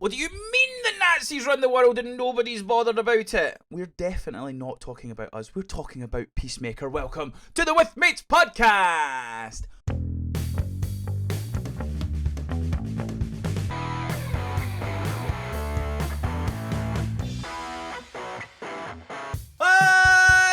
What do you mean the Nazis run the world and nobody's bothered about it? We're definitely not talking about us. We're talking about Peacemaker. Welcome to the With Mates podcast.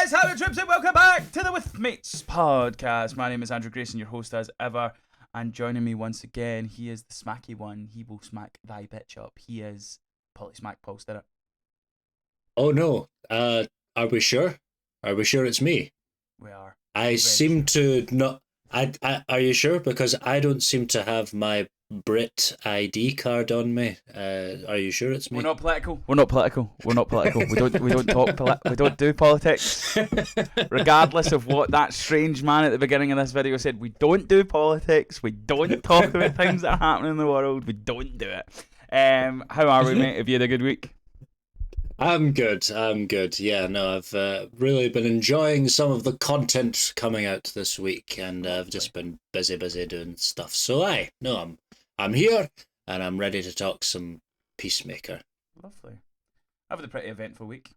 Hello, troops, and welcome back to the With Mates podcast. My name is Andrew Grayson, your host as ever. And joining me once again, he is the smacky one. He will smack thy bitch up. He is Polly Smack Post, did it? Oh no. Are we sure? Are we sure it's me? We are. I seem to not. Are you sure? Because I don't seem to have my Brit ID card on me. Are you sure it's me? We're not political. We don't talk. We don't do politics. Regardless of what that strange man at the beginning of this video said, we don't do politics. We don't talk about things that are happening in the world. We don't do it. How are we, mate? Have you had a good week? I'm good. Yeah, no, I've really been enjoying some of the content coming out this week, and I've just been busy doing stuff. So I'm here, and I'm ready to talk some Peacemaker. Lovely. I've had a pretty eventful week.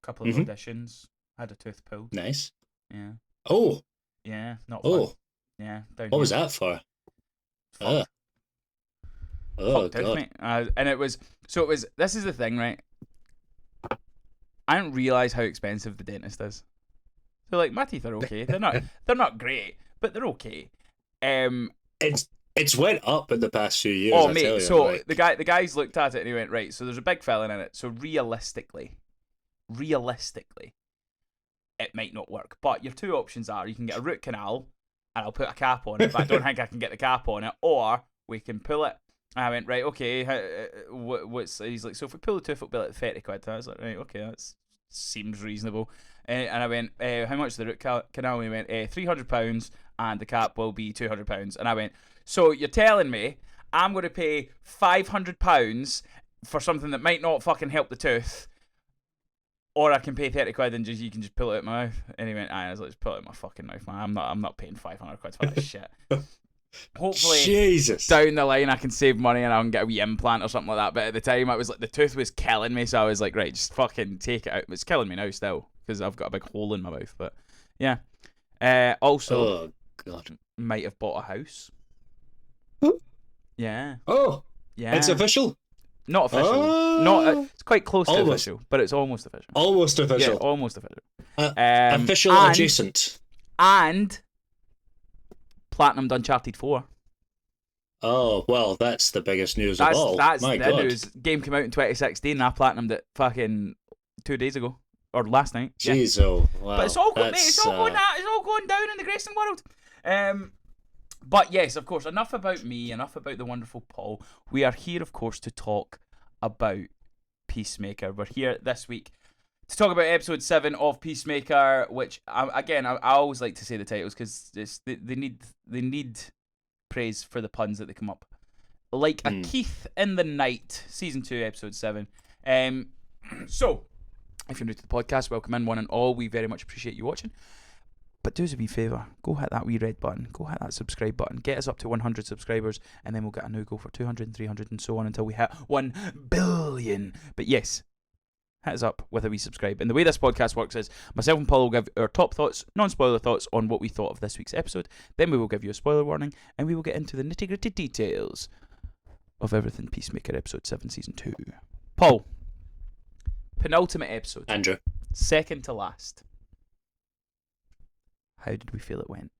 Couple of auditions. Had a tooth pulled. Nice. Yeah. Oh. Yeah. Not fun. Oh. Yeah. Down what here. was that for? Oh God. And it was. This is the thing, right? I didn't realise how expensive the dentist is. So like my teeth are okay. They're not great, but they're okay. It's went up in the past few years. Oh mate, so the guys looked at it and he went, right, so there's a big filling in it. So realistically, it might not work. But your two options are you can get a root canal and I'll put a cap on it, but I don't think I can get the cap on it, or we can pull it. And I went, right, okay, what's... He's like, so if we pull the tooth, it'll be like 30 quid. I was like, right, okay, that seems reasonable. And I went, how much is the root canal? And he went, £300 and the cap will be £200. And I went, so you're telling me I'm going to pay £500 for something that might not fucking help the tooth, or I can pay 30 quid and you can just pull it out my mouth? And he went, I was like, just pull it out my fucking mouth, man. I'm not paying 500 quid for that shit. Hopefully, Jesus. Down the line I can save money and I can get a wee implant or something like that. But at the time, I was like, the tooth was killing me, so I was like, right, just fucking take it out. It's killing me now still because I've got a big hole in my mouth. But yeah. Also, oh God, might have bought a house. Yeah. Oh, yeah. It's official. Not official. Not. It's quite close to official, but it's almost official. Almost official. Yeah, almost official. Official adjacent. And Platinum Uncharted 4. Oh, well, that's the biggest news of all. That's My the God. news. Game came out in 2016 and I platinumed it fucking 2 days ago. Or last night. Jeez, yeah. oh, wow. But it's all going, mate, it's all going down in the Grayson world. But yes, of course, enough about me, enough about the wonderful Paul. We are here, of course, to talk about Peacemaker. We're here this week to talk about episode 7 of Peacemaker, which, I always like to say the titles because they need praise for the puns that they come up. Like a Keith in the Night, season 2, episode 7. So, if you're new to the podcast, welcome in, one and all. We very much appreciate you watching. But do us a wee favour, go hit that wee red button, go hit that subscribe button, get us up to 100 subscribers, and then we'll get a new goal for 200 and 300 and so on until we hit 1 billion. But yes, hit us up with a wee subscribe. And the way this podcast works is myself and Paul will give our top thoughts, non-spoiler thoughts on what we thought of this week's episode. Then we will give you a spoiler warning, and we will get into the nitty-gritty details of everything Peacemaker episode 7 season 2. Paul, penultimate episode. Andrew. Second to last. How did we feel it went?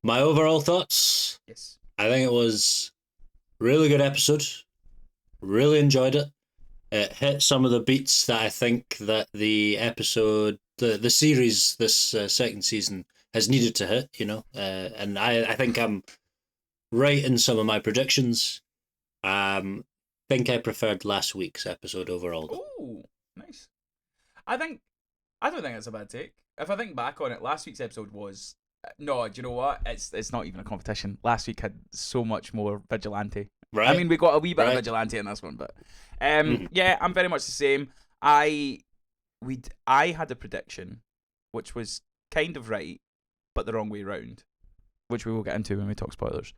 My overall thoughts? Yes. I think it was a really good episode. Really enjoyed it. It hit some of the beats that I think that the episode, the series, this second season has needed to hit, you know. And I think I'm right in some of my predictions. Think I preferred last week's episode overall. Oh, nice. I don't think that's a bad take. If I think back on it, last week's episode was... No, do you know what? It's not even a competition. Last week had so much more vigilante. Right. I mean, we got a wee bit of vigilante in this one, but... Yeah, I'm very much the same. I had a prediction, which was kind of right, but the wrong way round, which we will get into when we talk spoilers.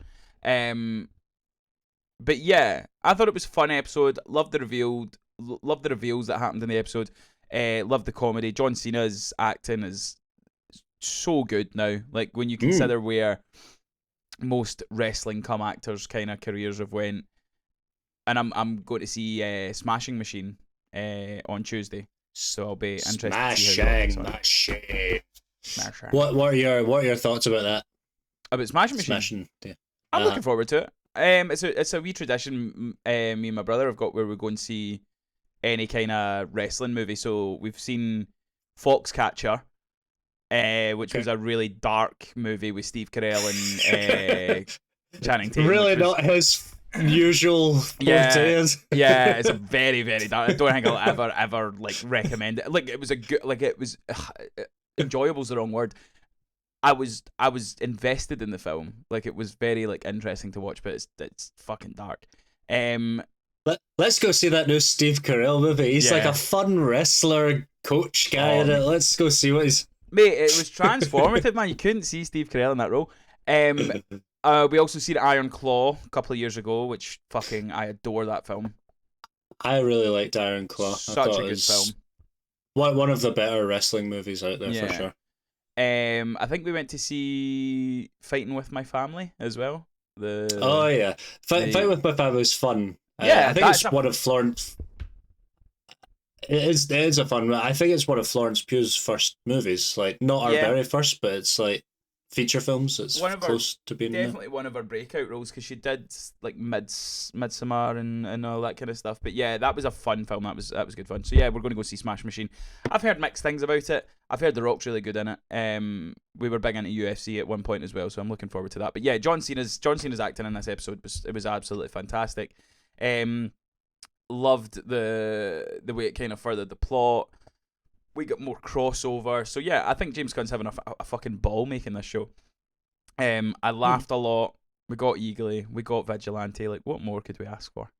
But yeah, I thought it was a fun episode. Loved loved the reveals that happened in the episode. Loved the comedy. John Cena's acting is so good now. Like when you consider where most wrestling come actors kind of careers have went, and I'm going to see Smashing Machine on Tuesday, so I'll be interested to see how Smashing Machine. What are your thoughts about that? About Smashing Machine? Smashing, yeah. I'm looking forward to it. It's a wee tradition me and my brother have got where we go and see any kind of wrestling movie. So we've seen Foxcatcher, which was a really dark movie with Steve Carell and Channing Tatum. Really not his usual forte. Yeah, it's a very, very dark. I don't think I'll ever like recommend it. Like it was a good, like it was enjoyable's the wrong word. I was invested in the film. Like it was very like interesting to watch, but it's fucking dark. Let's go see that new Steve Carell movie. He's like a fun wrestler coach guy in it. Let's go see what he's. Mate, it was transformative, man. You couldn't see Steve Carell in that role. We also seen Iron Claw a couple of years ago, which fucking I adore that film. I really liked Iron Claw. Such a good film. One of the better wrestling movies out there for sure. I think we went to see Fighting with My Family as well. Fight with My Family was fun. Yeah, I think it's one of Florence. It is a fun. I think it's one of Florence Pugh's first movies. Like not our very first, but it's like feature films. It's close to being definitely one of her breakout roles because she did like Midsummer and all that kind of stuff. But yeah, that was a fun film. That was good fun. So yeah, we're going to go see Smash Machine. I've heard mixed things about it. I've heard The Rock's really good in it. We were big into UFC at one point as well, so I'm looking forward to that. But yeah, John Cena's acting in this episode was absolutely fantastic. Loved the way it kind of furthered the plot. We got more crossover. So yeah, I think James Gunn's having a fucking ball making this show. I laughed a lot. We got Eagly. We got Vigilante. Like, what more could we ask for?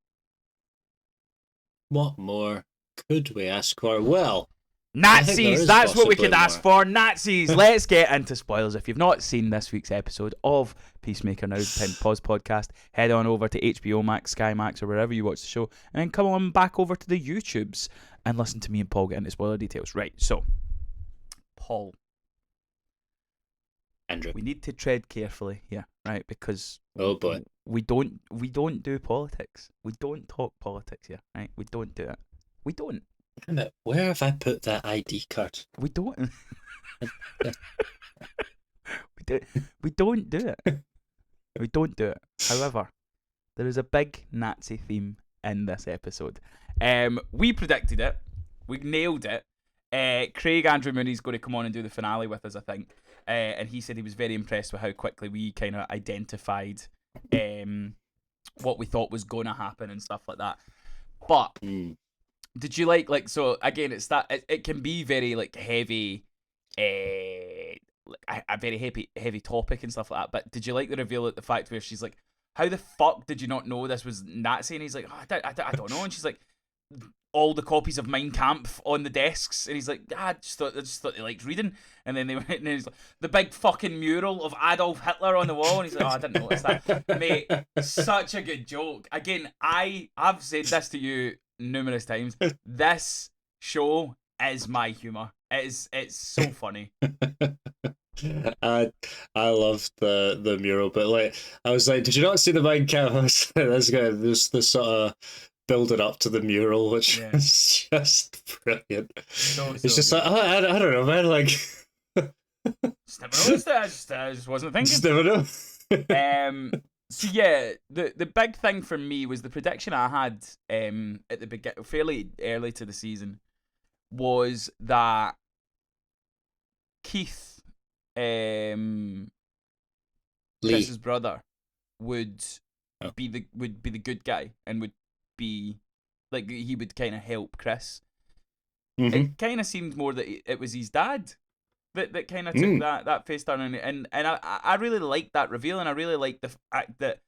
What more could we ask for? Well, Nazis! That's what we could ask for. Nazis! Let's get into spoilers. If you've not seen this week's episode of Peacemaker Now, the Time Pause podcast, head on over to HBO Max, Sky Max, or wherever you watch the show, and then come on back over to the YouTubes and listen to me and Paul get into spoiler details. Right, so, Paul. Andrew. We need to tread carefully here, right? Because oh boy, we don't do politics. We don't talk politics here, right? We don't do it. We don't. Damn it, where have I put that ID card? We don't. We don't do it. We don't do it. However, there is a big Nazi theme in this episode. We predicted it. We nailed it. Craig Andrew Mooney's going to come on and do the finale with us, I think. And he said he was very impressed with how quickly we kind of identified what we thought was going to happen and stuff like that. But did you like so again? It's that it can be very like heavy, a very heavy topic and stuff like that. But did you like the reveal at the fact where she's like, "How the fuck did you not know this was Nazi?" And he's like, oh, I don't know. And she's like, all the copies of Mein Kampf on the desks, and he's like, I just thought they liked reading. And then they went, and he's like, the big fucking mural of Adolf Hitler on the wall, and he's like, oh, I didn't notice that, mate. Such a good joke. Again, I've said this to you numerous times. This show is my humor. It's so funny. I loved the mural, but like I was like, did you not see the Mein Kampf? That's good. There's this sort of build it up to the mural, which is just brilliant. It's just good. Like, I don't know, man. Like, just I just wasn't thinking. Just never know. So yeah, the big thing for me was the prediction I had at the beginning, fairly early to the season, was that Keith, Chris's brother, would be the good guy and would be like he would kind of help Chris. Mm-hmm. It kind of seemed more that it was his dad that kind of took that face turn, and I really liked that reveal, and I really liked the fact that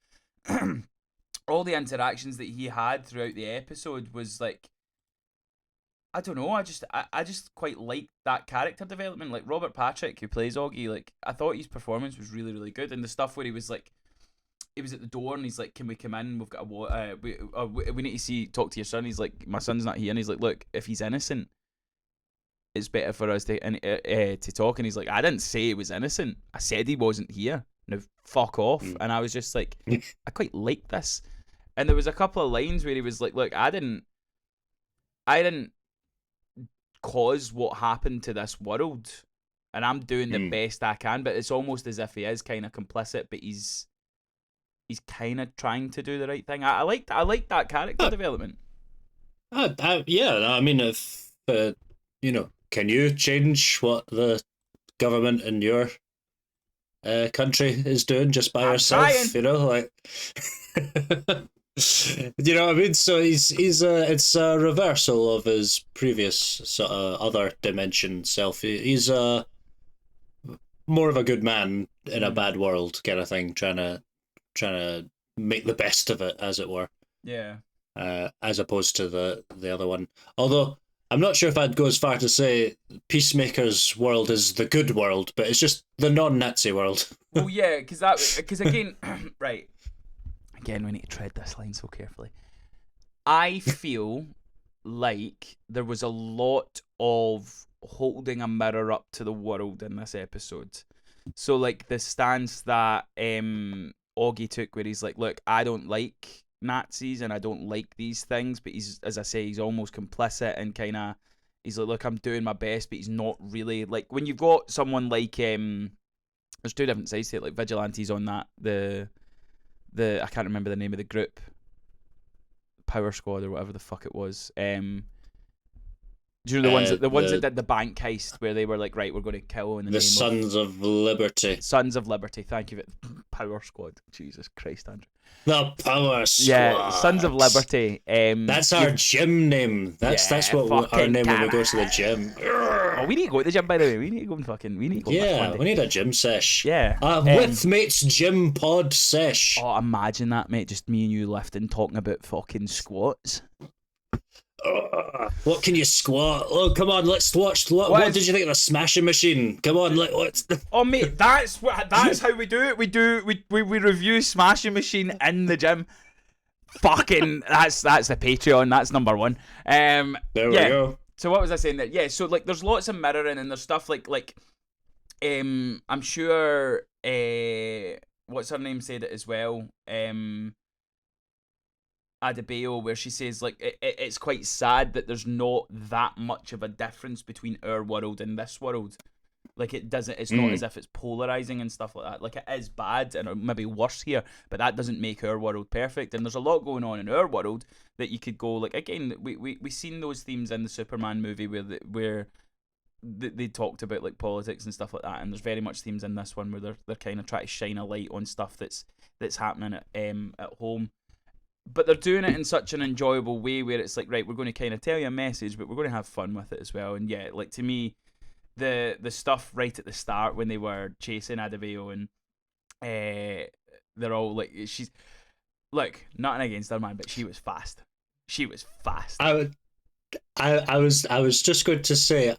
all the interactions that he had throughout the episode was like, I don't know, I just quite liked that character development. Like Robert Patrick, who plays Augie, like I thought his performance was really, really good, and the stuff where he was like he was at the door and he's like, "Can we come in? We've got we need to talk to your son." He's like, "My son's not here," and he's like, "Look, if he's innocent, it's better for us to talk." And he's like, "I didn't say he was innocent. I said he wasn't here. Now fuck off." And I was just like, I quite like this. And there was a couple of lines where he was like, "Look, I didn't cause what happened to this world, and I'm doing the best I can." But it's almost as if he is kind of complicit, but he's kind of trying to do the right thing. I like that character development. Yeah, I mean, if can you change what the government in your country is doing just by yourself? Trying. You know, like, you know what I mean? So it's a reversal of his previous sort of other dimension self. He's more of a good man in a bad world kind of thing, trying to make the best of it, as it were. Yeah. As opposed to the other one. Although I'm not sure if I'd go as far to say Peacemaker's world is the good world, but it's just the non-Nazi world. Well, yeah, because again, right. Again, we need to tread this line so carefully. I feel like there was a lot of holding a mirror up to the world in this episode. So, like, the stance that Augie took, where he's like, "Look, I don't like Nazis and I don't like these things," but he's, as I say, he's almost complicit and kind of, he's like, "Look, I'm doing my best," but he's not really, like, when you've got someone like, there's two different sides to it, like Vigilante's on that, the I can't remember the name of the group, Power Squad or whatever the fuck it was. Do you know the ones that did the bank heist where they were like, "Right, we're going to kill in the name of Sons of Liberty." Sons of Liberty. Thank you. Power Squad. Jesus Christ, Andrew. The Power Squad. Yeah, Sons of Liberty. That's our gym name. That's what our name when we go to the gym. Oh, we need to go to the gym, by the way. We need to go we need a gym sesh. Yeah. With mates gym pod sesh. Oh, imagine that, mate. Just me and you lifting, talking about fucking squats. What can you squat? Oh, come on, let's watch. What did you think of the smashing machine? Come on, let's. Oh, mate, that's how we do it. We review Smashing Machine in the gym. Fucking that's the Patreon. That's number one. There we go. So what was I saying there? Yeah. So like, there's lots of mirroring and there's stuff like I'm sure what's her name said it as well. Adebayo, where she says like it's quite sad that there's not that much of a difference between our world and this world. Like it's not as if it's polarizing and stuff like that. Like, it is bad and maybe worse here, but that doesn't make our world perfect. And there's a lot going on in our world that you could go like, again, we seen those themes in the Superman movie where they talked about like politics and stuff like that, and there's very much themes in this one where they're kind of trying to shine a light on stuff that's happening at home. But they're doing it in such an enjoyable way where it's like, right, we're going to kind of tell you a message, but we're going to have fun with it as well. And yeah, like, to me, the stuff right at the start when they were chasing Adebayo and they're all like, she's, look, nothing against her, man, but she was fast. She was fast. I was just going to say,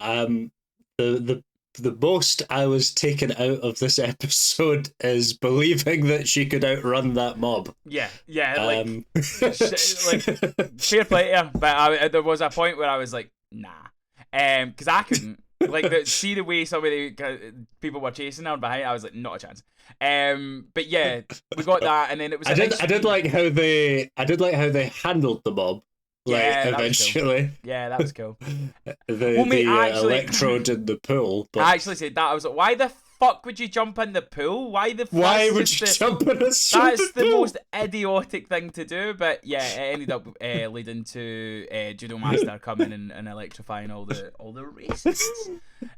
the most I was taken out of this episode is believing that she could outrun that mob. Yeah, like, fair play to her, but there was a point where I was like, nah, because I couldn't. Like, see the way some of the people were chasing her behind, I was like, not a chance. But yeah, we got that, and then it was. I did like how they handled the mob. Like, eventually. Cool. Yeah, that was cool. the electrode in the pool. But... I actually said that. I was like, why the fuck would you jump in the pool? Why would you jump in a swimming That's pool? The most idiotic thing to do. But yeah, it ended up leading to Judo Master coming and electrifying all the races.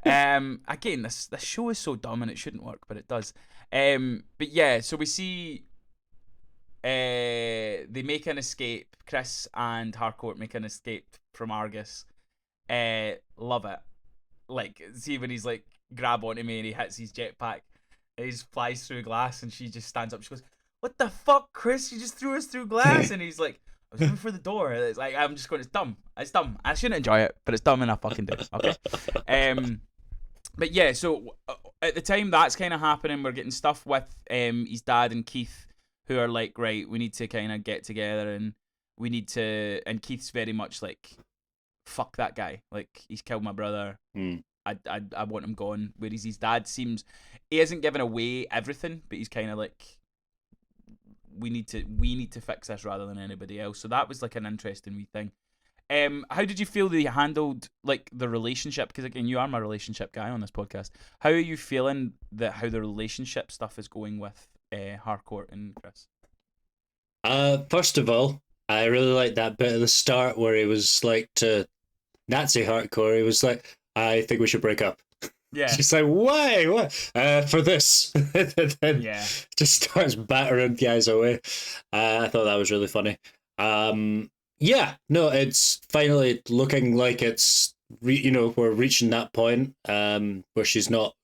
Again, this show is so dumb and it shouldn't work, but it does. But yeah, so we see they make an escape. Chris and Harcourt make an escape from Argus. Love it. Like, see when he's like, grab onto me and he hits his jetpack, he just flies through glass and she just stands up. She goes, "What the fuck, Chris? You just threw us through glass." And he's like, "I was going for the door." It's like, I'm just going, it's dumb. It's dumb. I shouldn't enjoy it, but it's dumb and I fucking do. Okay. But yeah, so at the time that's kind of happening, we're getting stuff with his dad and Keith who are like, right, we need to kind of get together and we need to. And Keith's very much like, fuck that guy. Like, he's killed my brother. I want him gone. Whereas his dad seems, he hasn't given away everything, but he's kind of like, we need to fix this rather than anybody else. So that was like an interesting wee thing. How did you feel they handled like the relationship? Because again, you are my relationship guy on this podcast. How are you feeling how the relationship stuff is going with Harcourt and Chris? First of all, I really like that bit at the start where he was like to Nazi Harcourt. He was like, "I think we should break up." Yeah. She's like, "Why? What? For this?" And then Yeah. just starts battering guys away. I thought that was really funny. Yeah, no, it's finally looking like it's we're reaching that point where she's not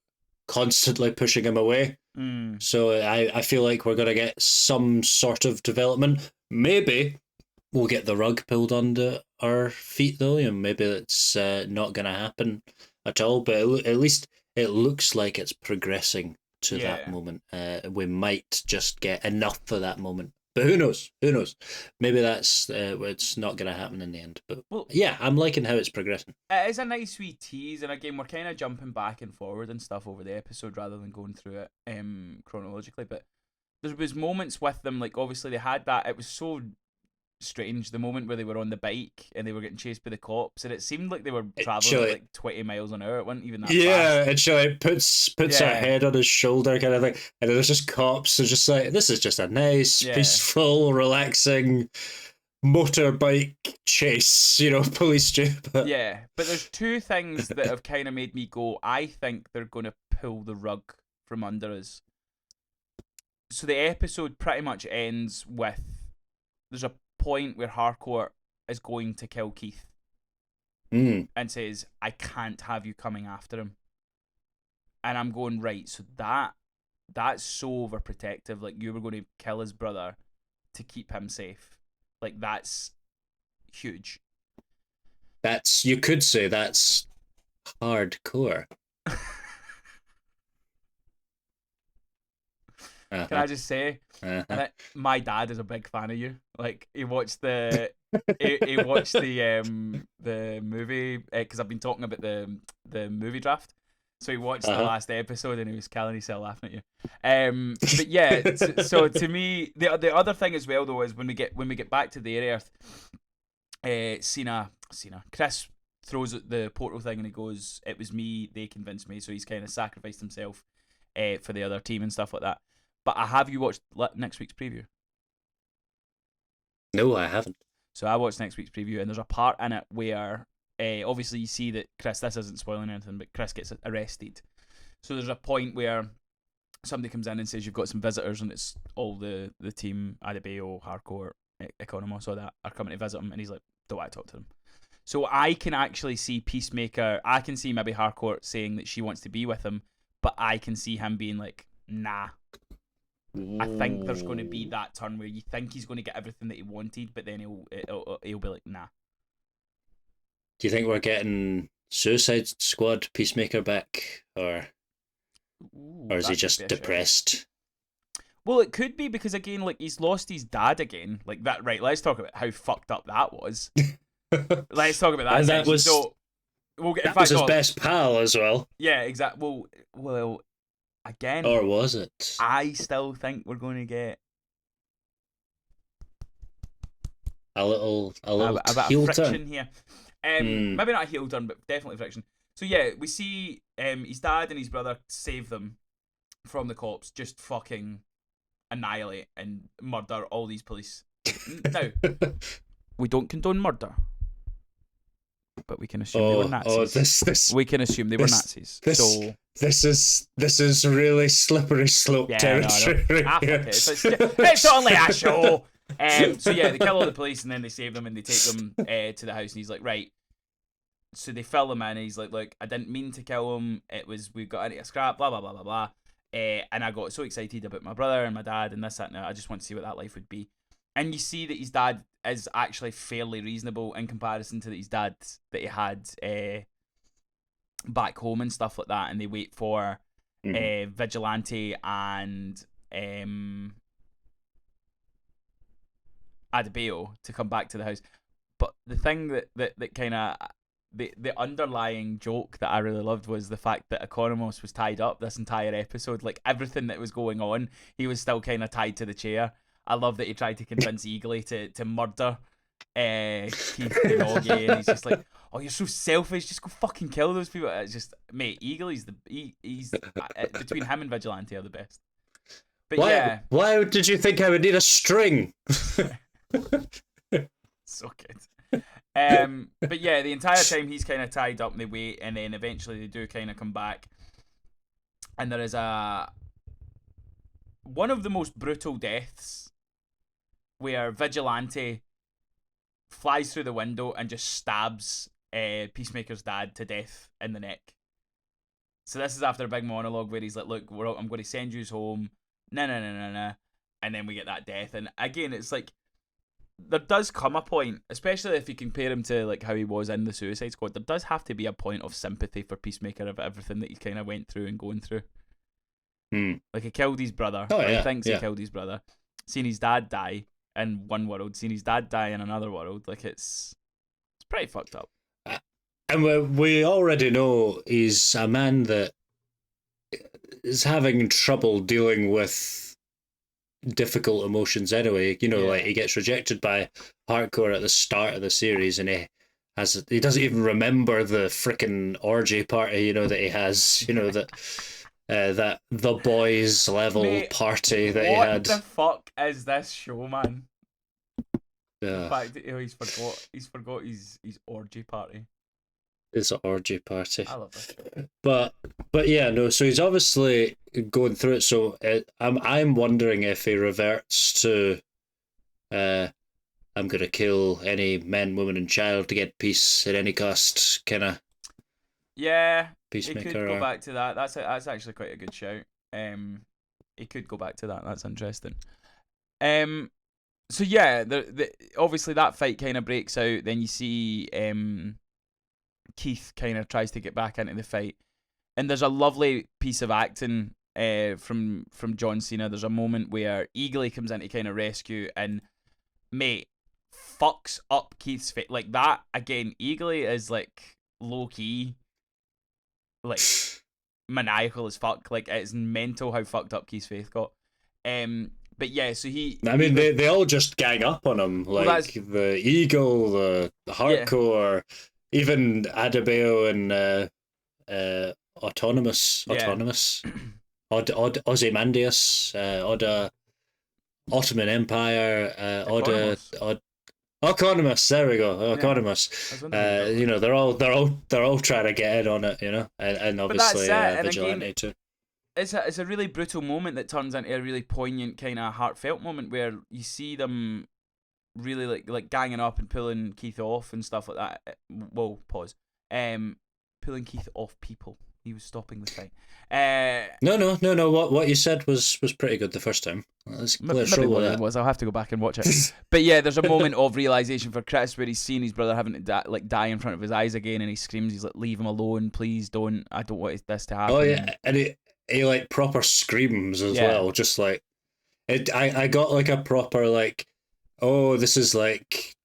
constantly pushing him away. So I feel like we're gonna get some sort of development. Maybe we'll get the rug pulled under our feet though, and maybe it's not gonna happen at all. But at least it looks like it's progressing to that moment. We might just get enough for that moment. But who knows? Who knows? Maybe that's it's not going to happen in the end. But yeah, I'm liking how it's progressing. It is a nice wee tease, and again, we're kind of jumping back and forward and stuff over the episode rather than going through it chronologically. But there was moments with them, like obviously they had that. It was so strange, the moment where they were on the bike and they were getting chased by the cops, and it seemed like they were traveling at like 20 miles an hour. It wasn't even that fast. And she like puts her head on his shoulder kind of thing, and there's just cops. They're just like, this is just a nice, peaceful, relaxing motorbike chase, police chase. But there's two things that have kind of made me go, I think they're going to pull the rug from under us. So the episode pretty much ends with, there's a point where Harcourt is going to kill Keith and says, I can't have you coming after him. And I'm going, right, so that's so overprotective. Like, you were going to kill his brother to keep him safe. Like, that's huge. You could say that's hardcore. Can I just say, my dad is a big fan of you. Like, he watched the the movie because I've been talking about the movie draft. So he watched the last episode and he was killing himself laughing at you. But yeah, so to me, the other thing as well though is when we get back to the area Earth, Chris throws the portal thing and he goes, "It was me. They convinced me." So he's kind of sacrificed himself for the other team and stuff like that. But have you watched next week's preview? No, I haven't. So I watched next week's preview, and there's a part in it where, obviously, you see that Chris. This isn't spoiling anything, but Chris gets arrested. So there's a point where somebody comes in and says you've got some visitors, and it's all the team, Adebayo, Harcourt, Economos, all that are coming to visit him, and he's like, "Don't want to talk to them." So I can actually see Peacemaker. I can see maybe Harcourt saying that she wants to be with him, but I can see him being like, "Nah." I think there's going to be that turn where you think he's going to get everything that he wanted, but then he'll be like, nah. Do you think we're getting Suicide Squad Peacemaker back, or is he just depressed? Well, it could be because again, like he's lost his dad again, like that. Right? Let's talk about how fucked up that was. Let's talk about that. And that was so. We'll get. That was his best pal as well. Yeah, exactly. Well. Again, or was it? I still think we're going to get a little bit of friction here. Maybe not a heel turn, but definitely friction. So yeah, we see his dad and his brother save them from the cops, just fucking annihilate and murder all these police. Now, we don't condone murder, but we can assume they were Nazis. We can assume they were Nazis. This is really slippery slope territory. No. It's only a show. So yeah, they kill all the police and then they save them and they take them to the house and he's like, right. So they fill him in and he's like, look, I didn't mean to kill him. It was, we got into a scrap, blah, blah, blah, blah, blah. And I got so excited about my brother and my dad and this, that, and that. I just want to see what that life would be. And you see that his dad is actually fairly reasonable in comparison to his dad that he had back home and stuff like that. And they wait for Vigilante and Adebayo to come back to the house. But the thing that kind of the underlying joke that I really loved was the fact that Economos was tied up this entire episode. Like everything that was going on, he was still kind of tied to the chair. I love that he tried to convince Eagly to murder Keith Kanogi, and he's just like, "Oh, you're so selfish. Just go fucking kill those people." It's just, mate, Eagly's he's between him and Vigilante are the best. But why did you think I would need a string? So good. But yeah, the entire time he's kind of tied up and they wait, and then eventually they do kind of come back, and there is one of the most brutal deaths where Vigilante flies through the window and just stabs Peacemaker's dad to death in the neck. So this is after a big monologue where he's like, "Look, I'm going to send you home." No, and then we get that death, and again, it's like there does come a point, especially if you compare him to like how he was in the Suicide Squad. There does have to be a point of sympathy for Peacemaker of everything that he kind of went through and going through. Like he killed his brother. He thinks he killed his brother. Seen his dad die in one world. Seen his dad die in another world. Like it's pretty fucked up. And we already know he's a man that is having trouble dealing with difficult emotions anyway. You know, like he gets rejected by Hardcore at the start of the series, and he doesn't even remember the freaking orgy party, you know, that he has, you know, that that the boys level party that he had. What the fuck is this show, man? Yeah. The fact that he's forgot his orgy party. It's an orgy party. I love it. But yeah, no. So he's obviously going through it. So I'm wondering if he reverts to, I'm gonna kill any man, woman, and child to get peace at any cost, kind of. Yeah, Peacemaker. He could go back to that. That's actually quite a good shout. He could go back to that. That's interesting. So yeah, obviously that fight kind of breaks out. Then you see Keith kind of tries to get back into the fight, and there's a lovely piece of acting from John Cena. There's a moment where Eagly comes in to kind of rescue, and mate fucks up Keith's face like that again. Eagly is like low key, like maniacal as fuck. Like it's mental how fucked up Keith's face got. But yeah, so they all just gang up on him, like the Eagle, the Hardcore. Yeah. Even Adebayo and Autonomous, Ozymandias, Ottoman Empire, Economos. There we go, Economos. You know, they're all trying to get in on it, you know, and obviously Vigilante again, too. It's a really brutal moment that turns into a really poignant kind of heartfelt moment where you see them really like ganging up and pulling Keith off and stuff like that. Whoa, pause. Pulling Keith off people. He was stopping the fight. No. What you said was pretty good the first time. Let's roll with that. I'll have to go back and watch it. But yeah, there's a moment of realization for Chris where he's seeing his brother having to die in front of his eyes again, and he screams, he's like, "Leave him alone, please don't. I don't want this to happen." Oh yeah, and he like proper screams as well, just like it. I got like a proper like, oh, this is like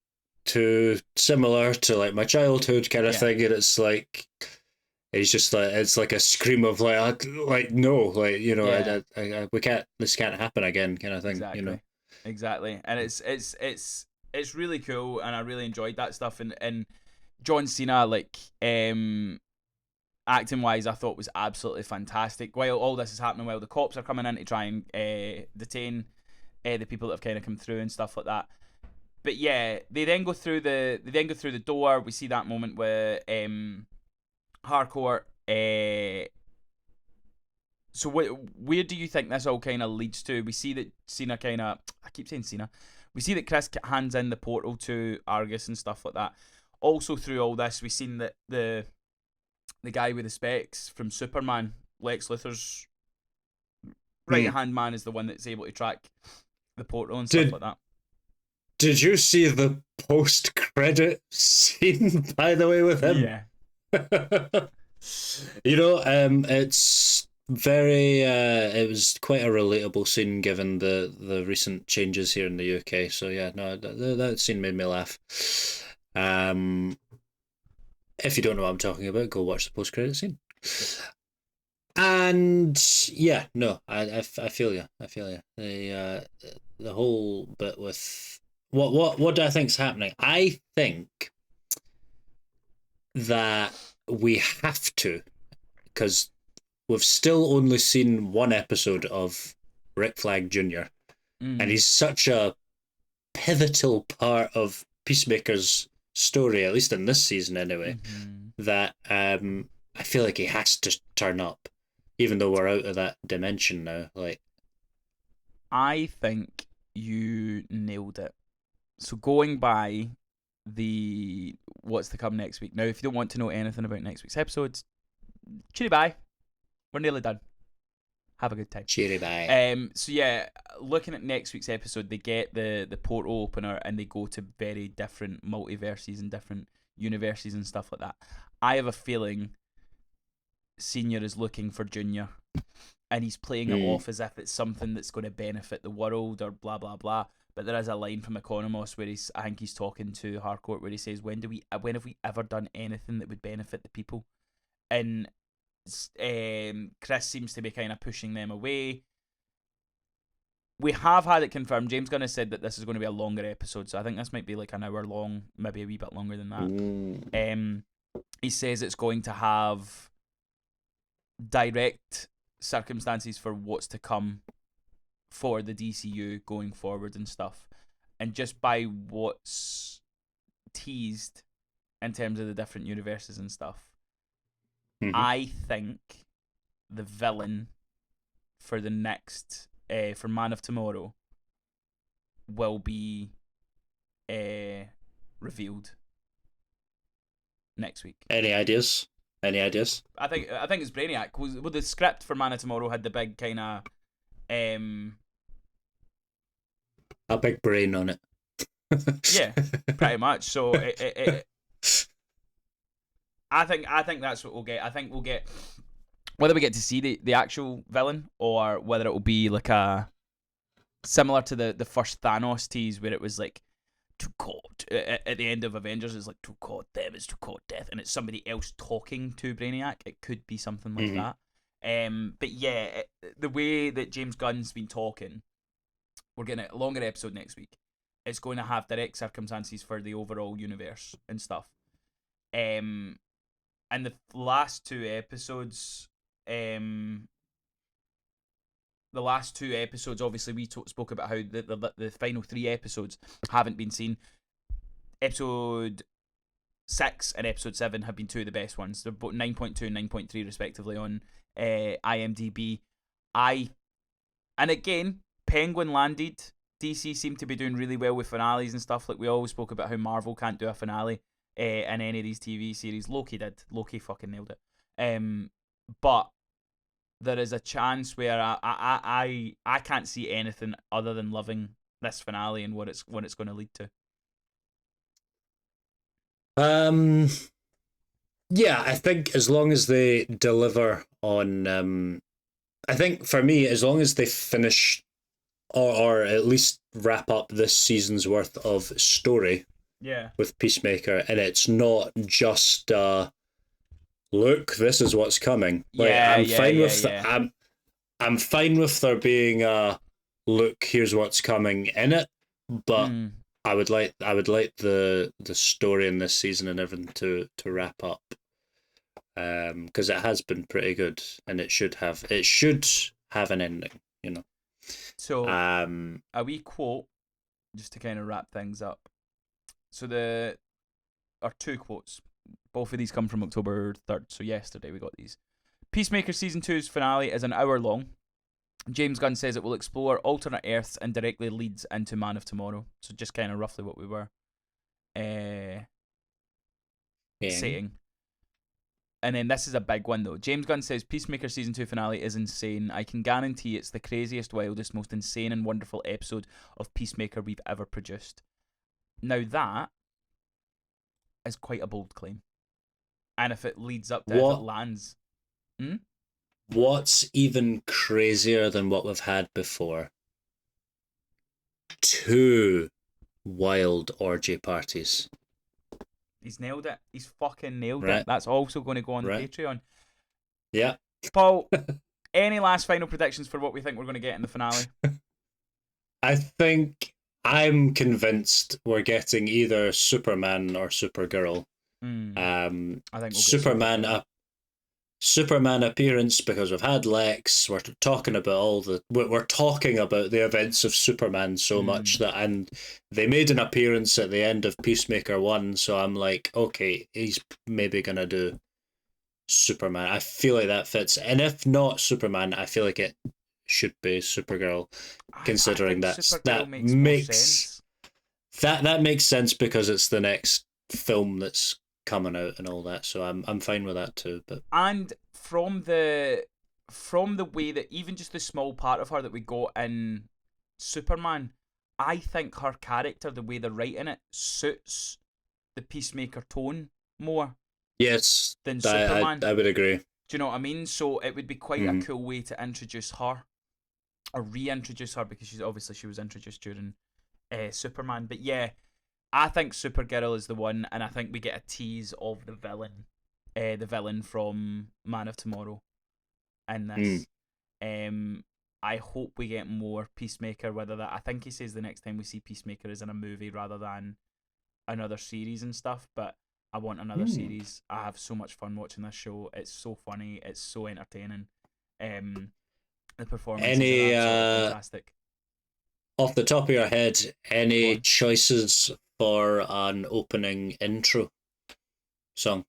too similar to like my childhood kind of thing, and it's like it's just like it's like a scream of like no, like, you know, we can't, this can't happen again kind of thing. Exactly. You know, exactly, and it's really cool, and I really enjoyed that stuff. And John Cena, like acting wise, I thought was absolutely fantastic. While all this is happening, while the cops are coming in to try and detain the people that have kind of come through and stuff like that. But yeah, they then go through the door. We see that moment where Hardcore. So where do you think this all kind of leads to? We see that Cena kind of, I keep saying Cena. We see that Chris hands in the portal to Argus and stuff like that. Also through all this, we've seen that the guy with the specs from Superman, Lex Luthor's right hand man, is the one that's able to track the portal and stuff like that. Did you see the post-credit scene, by the way, with him? Yeah. You know, it's very. It was quite a relatable scene given the recent changes here in the UK. So yeah, no, that scene made me laugh. Um, if you don't know what I'm talking about, go watch the post credit scene. Yep. And yeah, no, I feel you. I feel you. The whole bit with what do I think's happening? I think that we have to, because we've still only seen one episode of Rick Flag Jr. and Mm. he's such a pivotal part of Peacemaker's story, at least in this season anyway, Mm-hmm. that I feel like he has to turn up, even though we're out of that dimension now. Like, I think you nailed it. So going by the what's to come next week. Now, if you don't want to know anything about next week's episodes, cheery bye. We're nearly done. Have a good time. cheery bye. So yeah, looking at next week's episode, they get the portal opener and they go to very different multiverses and different universes and stuff like that. I have a feeling Senior is looking for Junior, and he's playing it off as if it's something that's going to benefit the world or blah blah blah. But there is a line from Economos where I think he's talking to Harcourt where he says, when have we ever done anything that would benefit the people? And Chris seems to be kind of pushing them away. We have had it confirmed. James Gunn has said that this is going to be a longer episode, so I think this might be like an hour long, maybe a wee bit longer than that. He says it's going to have direct circumstances for what's to come for the DCU going forward and stuff. And just by what's teased in terms of the different universes and stuff, I think the villain for the next for Man of Tomorrow will be revealed next week. Any ideas? Any ideas? I think it's Brainiac. Well, the script for Man of Tomorrow had the big kind of a big brain on it. yeah, pretty much. So I think that's what we'll get. I think we'll get whether we get to see the actual villain or whether it will be like a similar to the first Thanos tease where it was like to court at the end of Avengers it's like to court them is to court death and it's somebody else talking to Brainiac. It could be something like that. But yeah, the way that James Gunn's been talking, we're getting a longer episode next week. It's going to have direct circumstances for the overall universe and stuff. And the last two episodes, obviously we spoke about how the final three episodes haven't been seen. Episode 6 and episode 7 have been two of the best ones. They're both 9.2 and 9.3 respectively on IMDb. And again, Penguin landed. DC seem to be doing really well with finales and stuff. Like we always spoke about how Marvel can't do a finale in any of these TV series. Loki did. Loki fucking nailed it. But there is a chance where I can't see anything other than loving this finale and what it's going to lead to. Yeah, I think as long as they deliver on I think for me, as long as they finish or at least wrap up this season's worth of story with Peacemaker, and it's not just look, this is what's coming. I'm fine with there being a look, here's what's coming in it, but I would like the story in this season and everything to wrap up. Because it has been pretty good and it should have an ending, you know. So a wee quote just to kind of wrap things up. So there are two quotes. Both of these come from October 3rd, so yesterday we got these. Peacemaker Season 2's finale is an hour long. James Gunn says it will explore alternate Earths and directly leads into Man of Tomorrow. So just kind of roughly what we were saying. And then this is a big one though. James Gunn says Peacemaker Season 2 finale is insane. I can guarantee it's the craziest, wildest, most insane and wonderful episode of Peacemaker we've ever produced. Now that is quite a bold claim. And if it leads up to if it lands... what's even crazier than what we've had before? 2 wild orgy parties. He's nailed it. He's fucking nailed it. Right. That's also going to go on the Right. Patreon. Yeah. Paul, any last final predictions for what we think we're going to get in the finale? I think I'm convinced we're getting either Superman or Supergirl. I think we'll get Superman Supergirl. Superman appearance, because we've had Lex. We're talking about the events of Superman so much that, and they made an appearance at the end of Peacemaker 1, so I'm like, okay, he's maybe gonna do Superman. I feel like that fits, and if not Superman, I feel like it should be Supergirl, considering I think that Supergirl makes more sense. that makes sense because it's the next film that's coming out and all that, so I'm fine with that too. But and from the way that even just the small part of her that we got in Superman, I think her character, the way they're writing it, suits the Peacemaker tone more yes, than Superman. I would agree. Do you know what I mean? So it would be quite a cool way to introduce her, or reintroduce her, because she was introduced during Superman. But yeah, I think Supergirl is the one, and I think we get a tease of the villain from Man of Tomorrow in this. I hope we get more Peacemaker, I think he says the next time we see Peacemaker is in a movie rather than another series and stuff, but I want another series. I have so much fun watching this show. It's so funny. It's so entertaining. The performances are absolutely fantastic. Off the top of your head, any choices for an opening intro song?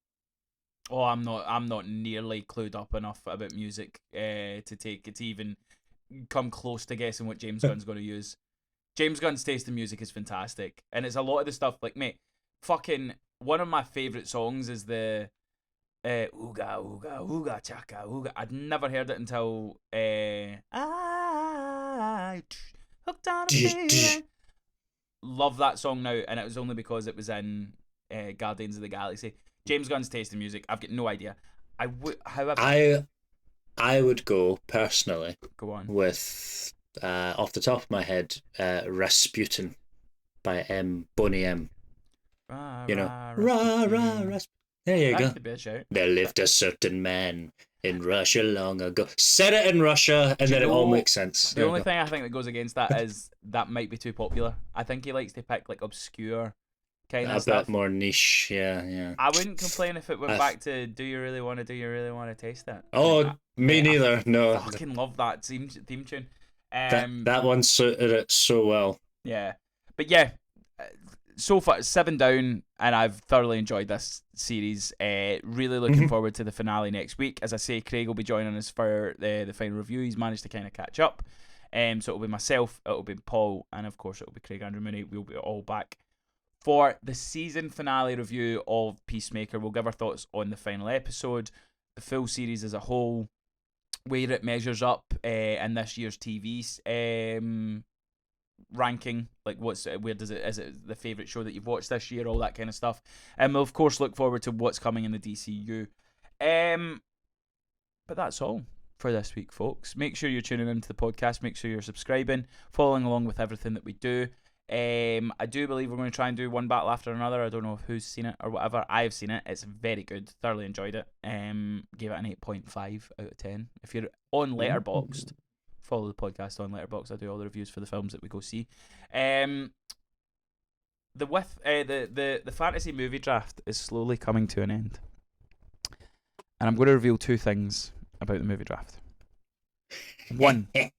Oh, I'm not nearly clued up enough about music to even come close to guessing what James Gunn's going to use. James Gunn's taste in music is fantastic, and it's a lot of the stuff like, mate, fucking one of my favourite songs is the ooga ooga ooga chaka ooga. I'd never heard it until I hooked on a feeling. Love that song now, and it was only because it was in Guardians of the Galaxy. James Gunn's taste in music, I've got no idea. However, I would go personally. Go on. With off the top of my head, Rasputin by Boney M. You know, Rasputin. There you go. There lived a certain man in Russia long ago. Said it in Russia, and then it all makes sense. The only thing I think that goes against that is that might be too popular. I think he likes to pick like obscure kind of stuff. A bit more niche, yeah. I wouldn't complain if it went back to Do You Really Want to Taste It? Oh, me neither. No. I fucking love that theme tune. That one suited it so well. Yeah. But yeah, so far 7 down, and I've thoroughly enjoyed this series. Really looking forward to the finale next week. As I say, Craig will be joining us for the final review. He's managed to kind of catch up. So it'll be myself, it'll be Paul, and of course it'll be Craig Andrew Mooney. We'll be all back for the season finale review of Peacemaker. We'll give our thoughts on the final episode, the full series as a whole, where it measures up in this year's TV ranking, like is it the favourite show that you've watched this year, all that kind of stuff. And we'll of course look forward to what's coming in the DCU. But that's all for this week, folks. Make sure you're tuning into the podcast, make sure you're subscribing, following along with everything that we do. I do believe we're going to try and do one battle after another. I don't know who's seen it or whatever. I've seen it. It's very good. Thoroughly enjoyed it. Gave it an 8.5 out of 10. If you're on Letterboxd, follow the podcast on Letterboxd. I do all the reviews for the films that we go see. The fantasy movie draft is slowly coming to an end, and I'm going to reveal 2 things about the movie draft. One, it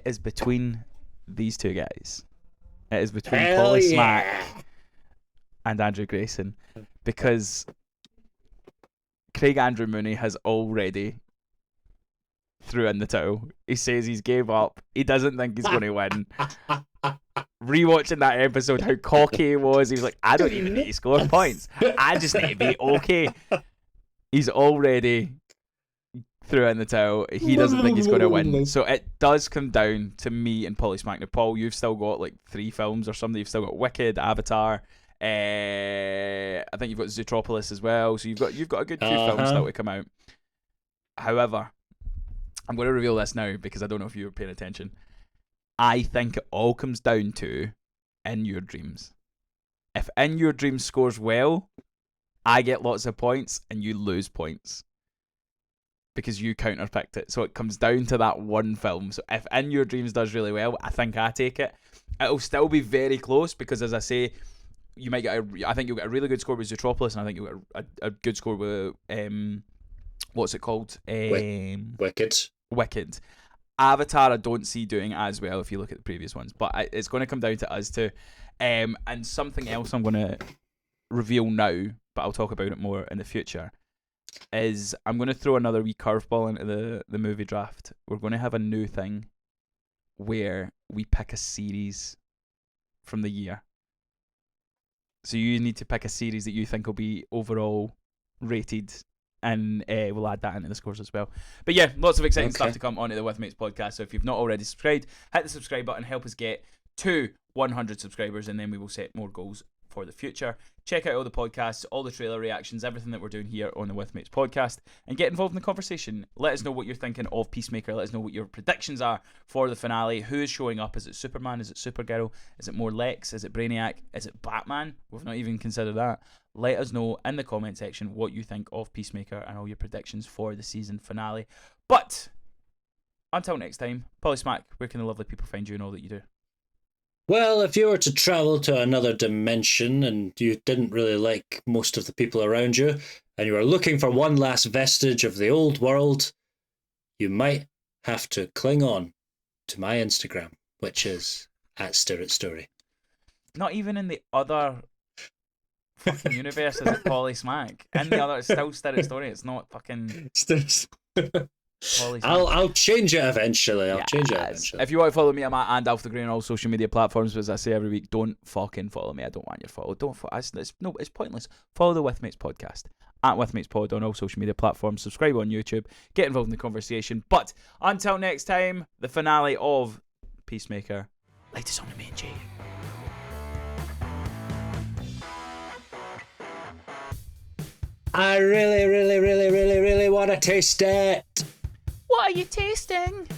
is between these 2 guys. It is between Paulie Smack and Andrew Grayson, because Craig Andrew Mooney has already threw in the towel. He says he's gave up. He doesn't think he's going to win. Rewatching that episode, how cocky he was. He was like, I don't even need to score points. I just need to be okay. He's already threw in the towel. He doesn't think he's going to win. So it does come down to me and Paulie Smack. Now, Paul, you've still got like 3 films or something. You've still got Wicked, Avatar, I think you've got Zootropolis as well. So you've got a good few films still to come out. However, I'm going to reveal this now because I don't know if you were paying attention. I think it all comes down to In Your Dreams. If In Your Dreams scores well, I get lots of points and you lose points because you counterpicked it. So it comes down to that one film. So if In Your Dreams does really well, I think I take it. It'll still be very close because, as I say, you might get I think you'll get a really good score with Zootropolis, and I think you'll get a good score with what's it called? Wicked. Avatar, I don't see doing as well if you look at the previous ones, but it's going to come down to us two. And something else I'm going to reveal now, but I'll talk about it more in the future, is I'm going to throw another wee curveball into the movie draft. We're going to have a new thing where we pick a series from the year. So you need to pick a series that you think will be overall rated, and we'll add that into the scores as well. But yeah, lots of exciting stuff to come onto the With Mates podcast. So if you've not already subscribed, hit the subscribe button, help us get to 100 subscribers, and then we will set more goals for the future. Check out all the podcasts, all the trailer reactions, everything that we're doing here on the With Mates podcast, and get involved in the conversation. Let us know what you're thinking of Peacemaker. Let us know what your predictions are for the finale. Who is showing up? Is it Superman? Is it Supergirl? Is it more Lex? Is it Brainiac? Is it Batman? We've not even considered that. Let us know in the comment section what you think of Peacemaker and all your predictions for the season finale. But until next time, Polysmack, where can the lovely people find you and all that you do? Well, if you were to travel to another dimension and you didn't really like most of the people around you, and you were looking for one last vestige of the old world, you might have to cling on to my Instagram, which is @StirritStory. Not even in the other fucking universe is it Polysmack. In the other, it's still Stirrit Story. It's not fucking Polysmack. I'll change it eventually. I'll change it eventually. If you want to follow me, I'm at @Alf the Grey on all social media platforms. But as I say every week, don't fucking follow me. I don't want your follow. Don't follow. It's pointless. Follow the With Mates podcast @With Mates Pod on all social media platforms. Subscribe on YouTube. Get involved in the conversation. But until next time, the finale of Peacemaker. Light us on the main G. I really, really, really, really, really want to taste it. What are you tasting?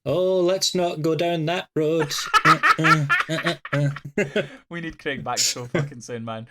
Oh, let's not go down that road. We need Craig back so fucking soon, man.